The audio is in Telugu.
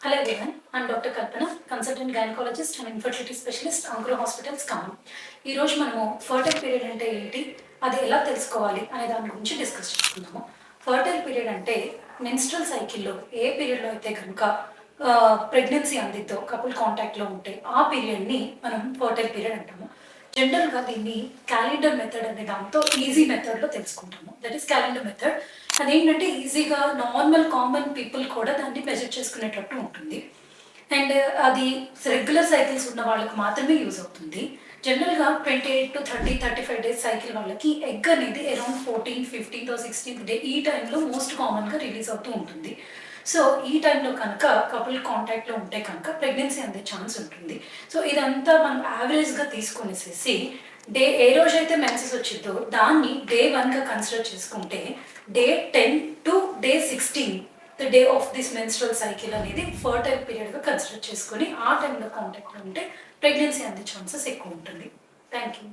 Hello everyone, I'm Dr. Kalpana, consultant gynecologist and infertility specialist, Ankura Hospitals, Khammam. ఈ రోజు మనము ఫర్టైల్ పీరియడ్ అంటే ఏంటి, అది ఎలా తెలుసుకోవాలి అనే దాని గురించి డిస్కస్ చేసుకుందాము. ఫర్టైల్ పీరియడ్ అంటే మెన్స్ట్రల్ సైకిల్లో ఏ పీరియడ్లో అయితే కనుక ప్రెగ్నెన్సీ అందిద్దో కపుల్ కాంటాక్ట్లో ఉంటే ఆ పీరియడ్ని మనం ఫర్టైల్ పీరియడ్ అంటాము. జనరల్గా దీన్ని క్యాలెండర్ మెథడ్ అనే దాంతో ఈజీ మెథడ్లో తెలుసుకుంటాము. That is calendar method. అదేంటంటే ఈజీగా నార్మల్ కామన్ పీపుల్ కూడా దాన్ని మెజర్ చేసుకునేటట్టు ఉంటుంది. అండ్ అది రెగ్యులర్ సైకిల్స్ ఉన్న వాళ్ళకి మాత్రమే యూజ్ అవుతుంది. జనరల్గా 28 to 35 డేస్ సైకిల్ వాళ్ళకి ఎగ్ అనేది around 14th, 15th or 16th day ఈ టైంలో మోస్ట్ కామన్గా రిలీజ్ అవుతూ ఉంటుంది. సో ఈ టైంలో కనుక కపుల్ కాంటాక్ట్లో ఉంటే కనుక ప్రెగ్నెన్సీ అందే ఛాన్స్ ఉంటుంది. సో ఇదంతా మనం యావరేజ్గా తీసుకొనేసేసి ఏ రోజైతే మెన్సెస్ వచ్చిందో దాన్ని డే 1గా కన్సిడర్ చేసుకుంటే day 10 to day 16 the day of this menstrual cycle అనేది ఫర్టైల్ పీరియడ్గా కన్సిడర్ చేసుకొని ఆ టైంలో కాంటాక్ట్లో ఉంటే ప్రెగ్నెన్సీ అందే ఛాన్సెస్ ఎక్కువ ఉంటుంది. Thank you.